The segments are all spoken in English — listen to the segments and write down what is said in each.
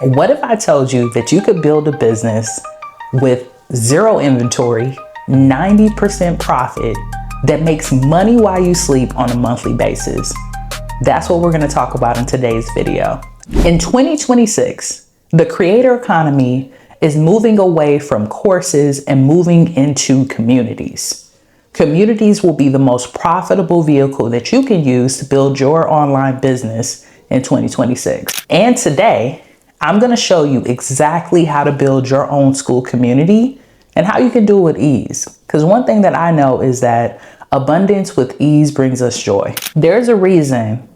What if I told you that you could build a business with zero inventory, 90% profit, that makes money while you sleep on a monthly basis? That's what we're going to talk about in today's video. In 2026, the creator economy is moving away from courses and moving into communities. Communities will be the most profitable vehicle that you can use to build your online business in 2026. And today, I'm going to show you exactly how to build your own Skool community and how you can do it with ease. Because one thing that I know is that abundance with ease brings us joy. There's a reason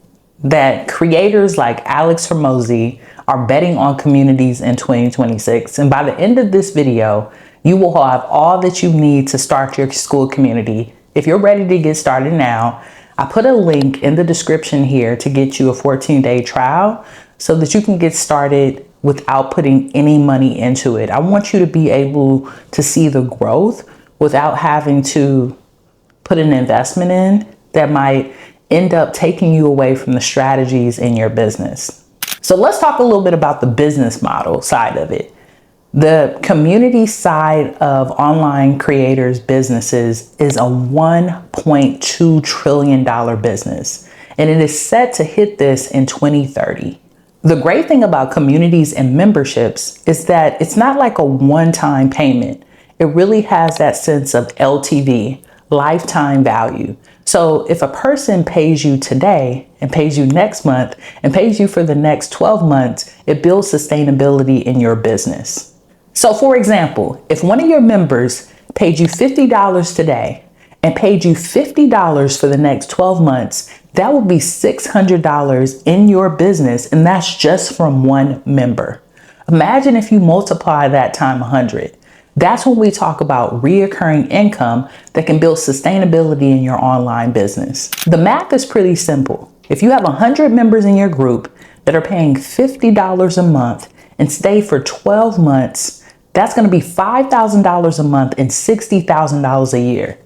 that creators like Alex Hormozi are betting on communities in 2026. And by the end of this video, you will have all that you need to start your Skool community. If you're ready to get started now, I put a link in the description here to get you a 14-day trial so that you can get started without putting any money into it. I want you to be able to see the growth without having to put an investment in that might end up taking you away from the strategies in your business. So let's talk a little bit about the business model side of it. The community side of online creators' businesses is a $1.2 trillion business, and it is set to hit this in 2030. The great thing about communities and memberships is that it's not like a one-time payment. It really has that sense of LTV, lifetime value. So if a person pays you today and pays you next month and pays you for the next 12 months, it builds sustainability in your business. So for example, if one of your members paid you $50 today and paid you $50 for the next 12 months, that would be $600 in your business, and that's just from one member. Imagine if you multiply that time 100. That's when we talk about reoccurring income that can build sustainability in your online business. The math is pretty simple. If you have 100 members in your group that are paying $50 a month and stay for 12 months, that's going to be $5,000 a month and $60,000 a year.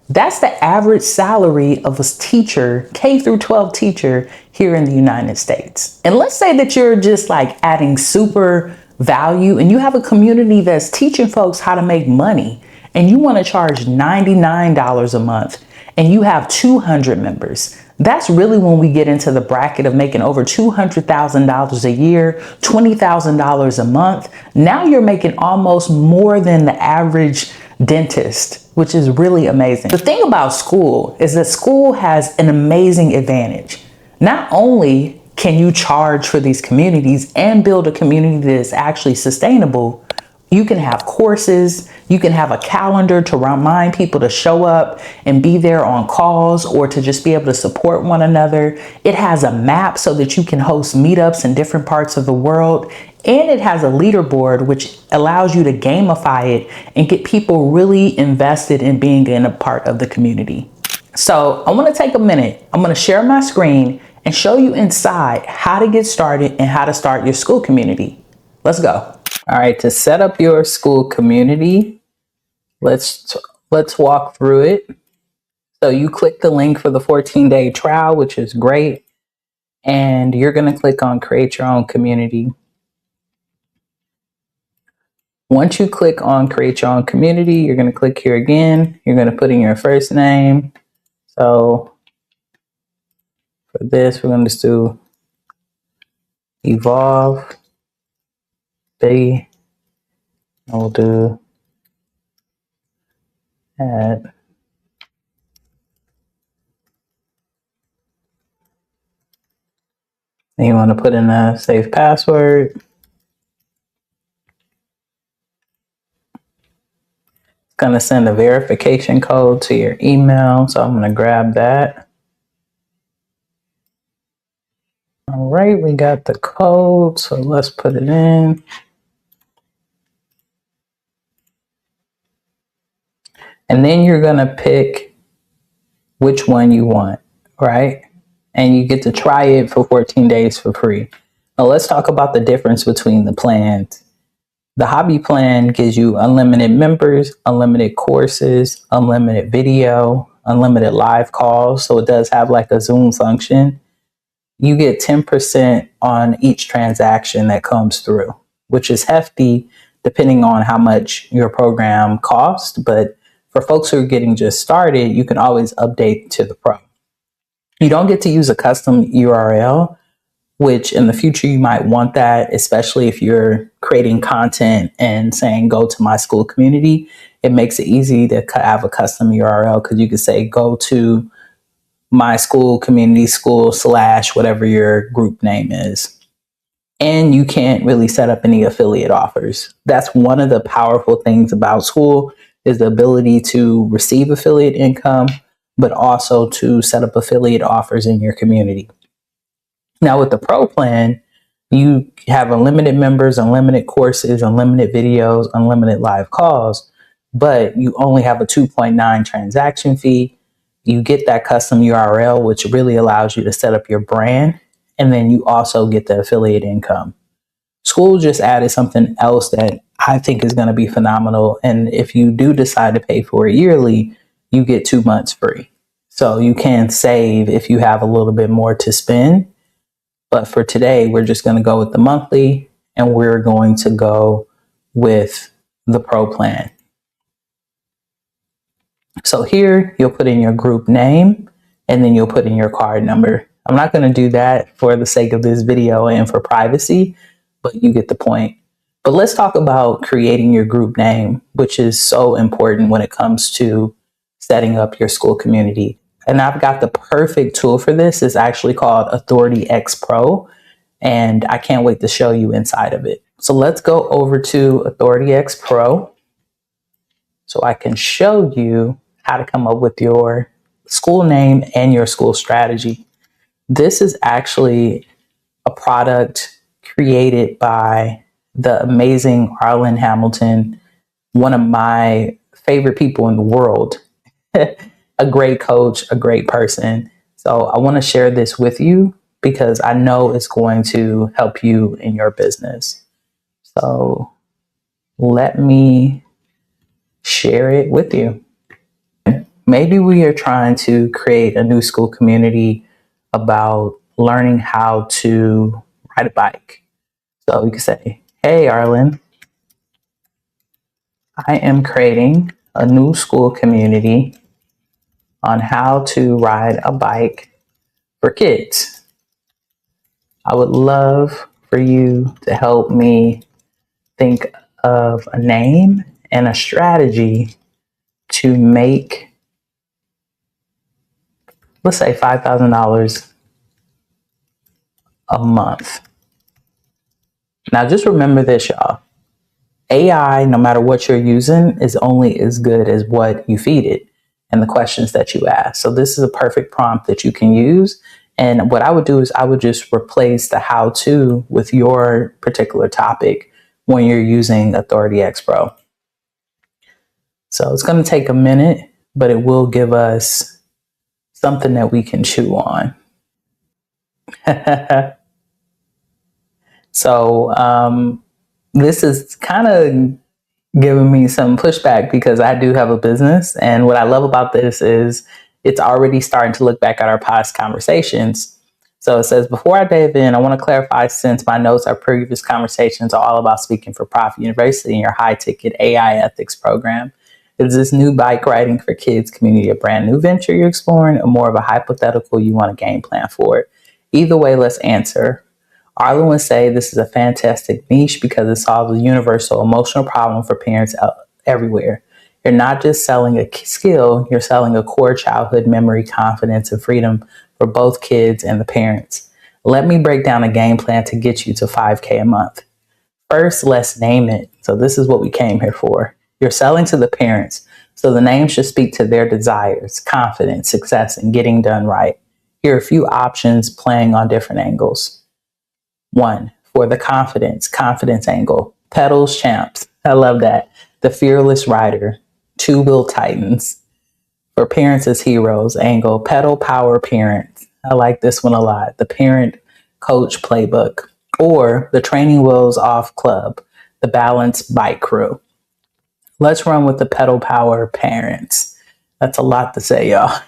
That's the average salary of a teacher, K through 12 teacher here in the United States. And let's say that you're just like adding super value and you have a community that's teaching folks how to make money and you want to charge $99 a month and you have 200 members. That's really when we get into the bracket of making over $200,000 a year, $20,000 a month. Now you're making almost more than the average dentist, which is really amazing. The thing about Skool is that Skool has an amazing advantage. Not only can you charge for these communities and build a community that is actually sustainable, you can have courses, you can have a calendar to remind people to show up and be there on calls or to just be able to support one another. It has a map so that you can host meetups in different parts of the world. And it has a leaderboard, which allows you to gamify it and get people really invested in being in a part of the community. So I want to take a minute. I'm going to share my screen and show you inside how to get started and how to start your Skool community. Let's go. All right, to set up your Skool community, let's walk through it. So you click the link for the 14-day trial, which is great. And you're going to click on create your own community. Once you click on create your own community, you're going to click here again. You're going to put in your first name. So for this, we're going to just do Evolve B. And we'll do add. And you want to put in a safe password. It's going to send a verification code to your email. So I'm going to grab that. All right, we got the code. So let's put it in. And then you're going to pick which one you want, right? And you get to try it for 14 days for free. Now let's talk about the difference between the plans. The hobby plan gives you unlimited members, unlimited courses, unlimited video, unlimited live calls. So it does have like a Zoom function. you get 10% on each transaction that comes through, which is hefty depending on how much your program costs. But for folks who are getting just started, you can always update to the pro. You don't get to use a custom URL, which in the future you might want that, especially if you're creating content and saying go to my Skool community. It makes it easy to have a custom URL because you could say go to my Skool community, school / whatever your group name is. And you can't really set up any affiliate offers. That's one of the powerful things about Skool, is the ability to receive affiliate income, but also to set up affiliate offers in your community. Now with the pro plan, you have unlimited members, unlimited courses, unlimited videos, unlimited live calls, but you only have a 2.9 transaction fee. You get that custom URL, which really allows you to set up your brand. And then you also get the affiliate income. Skool just added something else that I think is going to be phenomenal. And if you do decide to pay for it yearly, you get 2 months free. So you can save if you have a little bit more to spend. But for today, we're just going to go with the monthly, and we're going to go with the pro plan. So here you'll put in your group name and then you'll put in your card number. I'm not going to do that for the sake of this video and for privacy, but you get the point. But let's talk about creating your group name, which is so important when it comes to setting up your Skool community. And I've got the perfect tool for this. It's actually called Authority X Pro, and I can't wait to show you inside of it. So let's go over to Authority X Pro so I can show you how to come up with your Skool name and your Skool strategy. This is actually a product created by the amazing Arlen Hamilton, one of my favorite people in the world, a great coach, a great person. So I want to share this with you because I know it's going to help you in your business. So let me share it with you. Maybe we are trying to create a new Skool community about learning how to ride a bike. So you can say, hey, Arlen, I am creating a new Skool community on how to ride a bike for kids. I would love for you to help me think of a name and a strategy to make, let's say, $5,000 a month. Now, just remember this, y'all. AI, no matter what you're using, is only as good as what you feed it and the questions that you ask. So this is a perfect prompt that you can use. And what I would do is I would just replace the how-to with your particular topic when you're using Authority X Pro. So it's going to take a minute, but it will give us something that we can chew on. So this is kind of giving me some pushback because I do have a business. And what I love about this is it's already starting to look back at our past conversations. So it says, before I dive in, I want to clarify, since my notes, our previous conversations are all about Speaking for Profit University and your high ticket AI ethics program. Is this new bike riding for kids community a brand new venture you're exploring, or more of a hypothetical you want a game plan for it? Either way, let's answer. Arlen would say this is a fantastic niche because it solves a universal emotional problem for parents everywhere. You're not just selling a skill, you're selling a core childhood memory, confidence, and freedom for both kids and the parents. Let me break down a game plan to get you to $5K a month. First, let's name it. So this is what we came here for. You're selling to the parents, so the name should speak to their desires, confidence, success, and getting done right. Here are a few options playing on different angles. 1, for the confidence angle. Pedals champs. I love that. The fearless rider. Two-wheel titans. For parents as heroes angle. Pedal power parents. I like this one a lot. The parent coach playbook. Or the training wheels off club. The balanced bike crew. Let's run with the pedal power parents. That's a lot to say, y'all.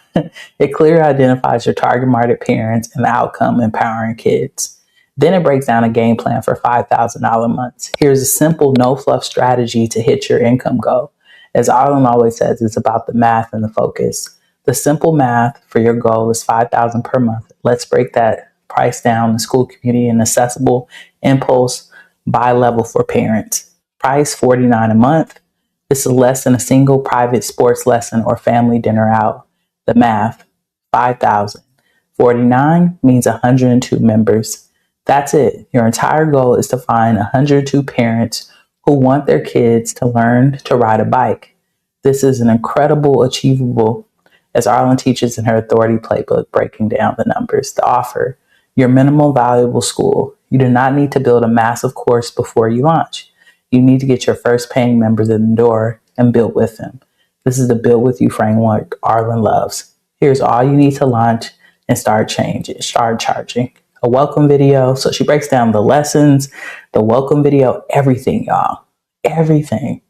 It clearly identifies your target market parents and the outcome empowering kids. Then it breaks down a game plan for $5,000 months. Here's a simple, no fluff strategy to hit your income goal. As Arlen always says, it's about the math and the focus. The simple math for your goal is $5,000 per month. Let's break that price down in Skool community and accessible impulse by level for parents. Price $49 a month. This is less than a single private sports lesson or family dinner out. The math, 5,000. 49 means 102 members. That's it. Your entire goal is to find 102 parents who want their kids to learn to ride a bike. This is an incredible, achievable, as Arlen teaches in her authority playbook, breaking down the numbers. The offer, your minimal valuable school. You do not need to build a massive course before you launch. You need to get your first paying members in the door and build with them. This is the build with you framework Arlen loves. Here's all you need to launch and start charging. A welcome video. So she breaks down the lessons, the welcome video, everything, y'all. Everything.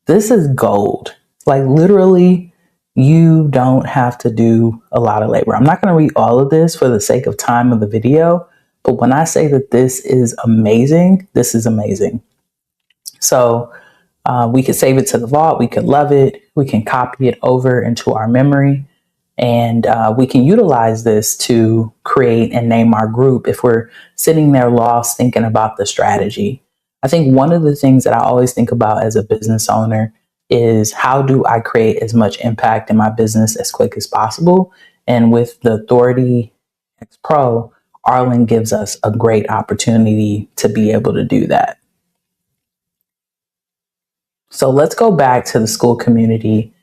This is gold. Like literally, you don't have to do a lot of labor. I'm not going to read all of this for the sake of time of the video, but when I say that this is amazing, this is amazing. So we could save it to the vault. We could love it. We can copy it over into our memory. And we can utilize this to create and name our group if we're sitting there lost thinking about the strategy. I think one of the things that I always think about as a business owner is how do I create as much impact in my business as quick as possible? And with the Authority X Pro, Arlen gives us a great opportunity to be able to do that. So let's go back to the Skool community,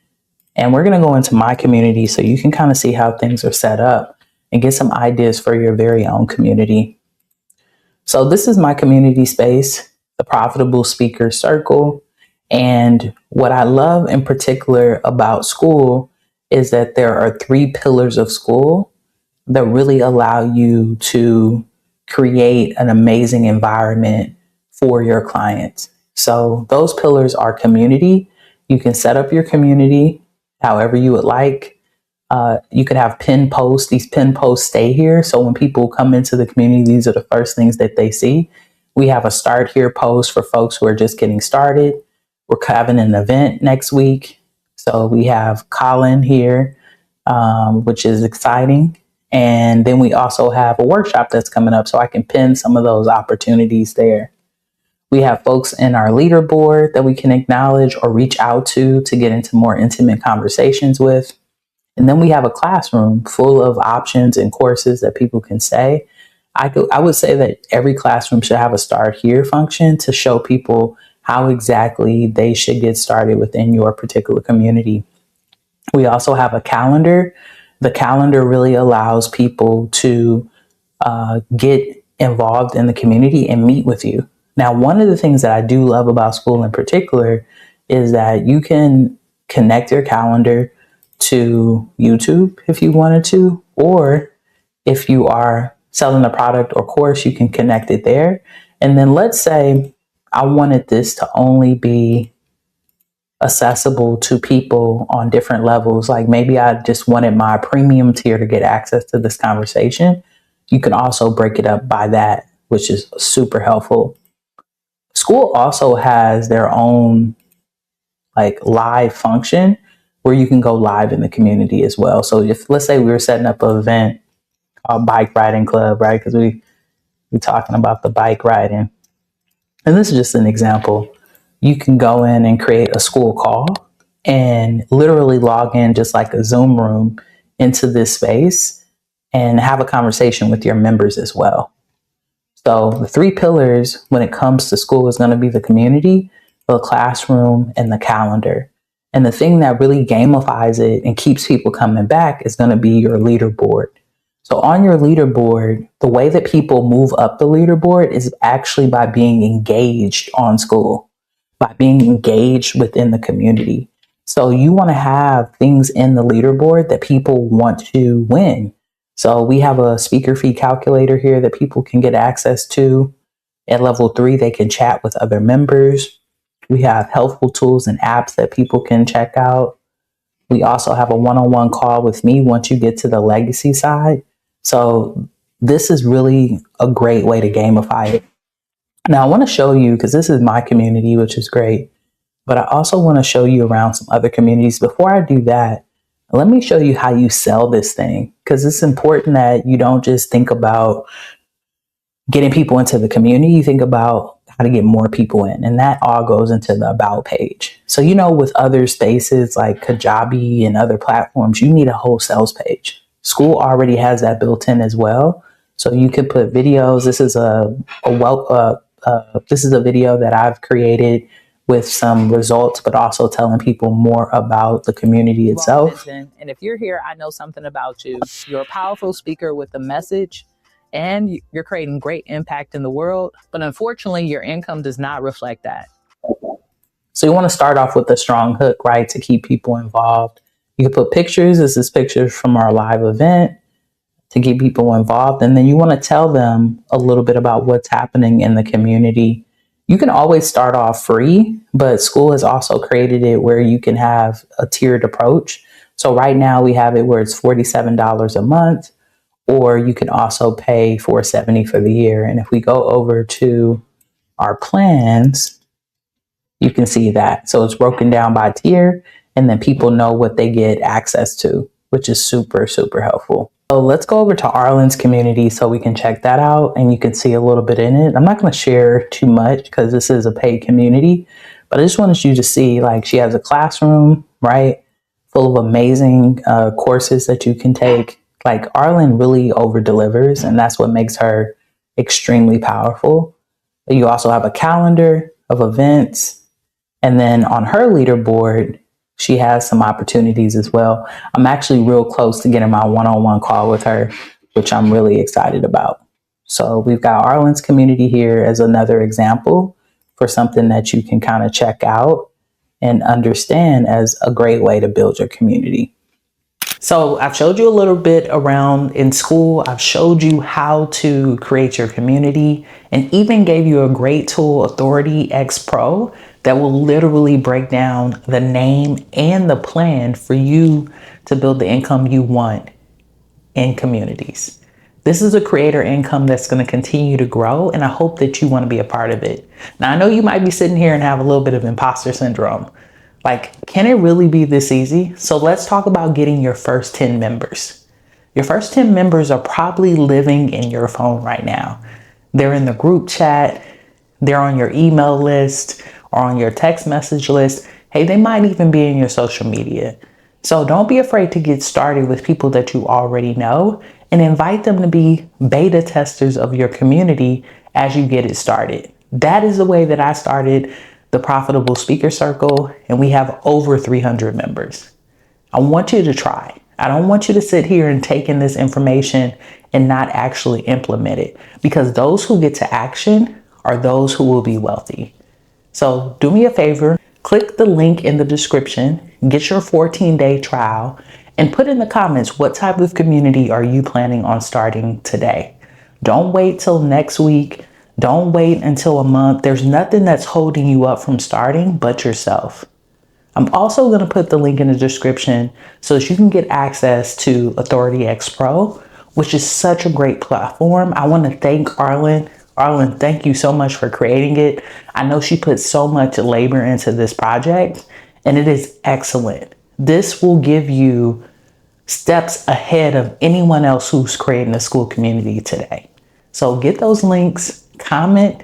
and we're going to go into my community so you can kind of see how things are set up and get some ideas for your very own community. So this is my community space, the Profitable Speaker Circle. And what I love in particular about Skool is that there are 3 pillars of Skool that really allow you to create an amazing environment for your clients. So those pillars are community. You can set up your community however you would like. You could have pin posts. These pin posts stay here. So when people come into the community, these are the first things that they see. We have a start here post for folks who are just getting started. We're having an event next week. So we have Colin here, which is exciting. And then we also have a workshop that's coming up, so I can pin some of those opportunities there. We have folks in our leaderboard that we can acknowledge or reach out to get into more intimate conversations with. And then we have a classroom full of options and courses that people can say. I would say that every classroom should have a start here function to show people how exactly they should get started within your particular community. We also have a calendar. The calendar really allows people to get involved in the community and meet with you. Now, one of the things that I do love about Skool in particular is that you can connect your calendar to YouTube if you wanted to, or if you are selling a product or course, you can connect it there. And then let's say I wanted this to only be accessible to people on different levels. Like maybe I just wanted my premium tier to get access to this conversation. You can also break it up by that, which is super helpful. Skool also has their own like live function where you can go live in the community as well. So if let's say we were setting up an event called Bike Riding Club, right? Because we're talking about the bike riding. And this is just an example. You can go in and create a Skool call and literally log in just like a Zoom room into this space and have a conversation with your members as well. So the 3 pillars when it comes to Skool is going to be the community, the classroom, and the calendar. And the thing that really gamifies it and keeps people coming back is going to be your leaderboard. So on your leaderboard, the way that people move up the leaderboard is actually by being engaged on Skool, by being engaged within the community. So you want to have things in the leaderboard that people want to win. So we have a speaker fee calculator here that people can get access to. At level 3, they can chat with other members. We have helpful tools and apps that people can check out. We also have a one-on-one call with me once you get to the legacy side. So this is really a great way to gamify it. Now I want to show you, because this is my community, which is great, but I also want to show you around some other communities. Before I do that, let me show you how you sell this thing, because it's important that you don't just think about getting people into the community. You think about how to get more people in, and that all goes into the about page. So, with other spaces like Kajabi and other platforms, you need a whole sales page. Skool already has that built in as well. So you could put videos. This is this is a video that I've created with some results, but also telling people more about the community itself. And if you're here, I know something about you. You're a powerful speaker with a message, and you're creating great impact in the world. But unfortunately, your income does not reflect that. So you want to start off with a strong hook, right, to keep people involved. You can put pictures. This is pictures from our live event to get people involved. And then you want to tell them a little bit about what's happening in the community. You can always start off free, but Skool has also created it where you can have a tiered approach. So right now we have it where it's $47 a month, or you can also pay $470 for the year. And if we go over to our plans, you can see that. So it's broken down by tier, and then people know what they get access to, which is super, super helpful. So let's go over to Arlen's community so we can check that out and you can see a little bit in it. I'm not going to share too much because this is a paid community, but I just wanted you to see, like, she has a classroom, right, full of amazing courses that you can take. Like, Arlen really over delivers, and that's what makes her extremely powerful. You also have a calendar of events, and then on her leaderboard, she has some opportunities as well. I'm actually real close to getting my one-on-one call with her, which I'm really excited about. So we've got Arlen's community here as another example for something that you can kind of check out and understand as a great way to build your community. So I've showed you a little bit around in Skool. I've showed you how to create your community and even gave you a great tool, Authority X Pro, that will literally break down the name and the plan for you to build the income you want in communities. This is a creator income that's going to continue to grow, and I hope that you want to be a part of it. Now, I know you might be sitting here and have a little bit of imposter syndrome. Like, can it really be this easy? So let's talk about getting your first 10 members. Your first 10 members are probably living in your phone right now. They're in the group chat, they're on your email list or on your text message list. Hey, they might even be in your social media. So don't be afraid to get started with people that you already know and invite them to be beta testers of your community as you get it started. That is the way that I started the Profitable Speaker Circle, and we have over 300 members. I want you to try. I don't want you to sit here and take in this information and not actually implement it, because those who get to action are those who will be wealthy. So do me a favor, click the link in the description, get your 14-day trial, and put in the comments what type of community are you planning on starting today. Don't wait till next week. Don't wait until a month. There's nothing that's holding you up from starting but yourself. I'm also going to put the link in the description so that you can get access to Authority X Pro, which is such a great platform. I want to thank Arlen. Arlen, thank you so much for creating it. I know she put so much labor into this project, and it is excellent. This will give you steps ahead of anyone else who's creating a Skool community today. So get those links, comment,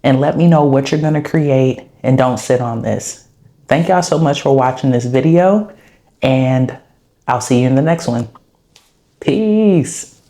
and let me know what you're going to create, and don't sit on this. Thank y'all so much for watching this video, and I'll see you in the next one. Peace.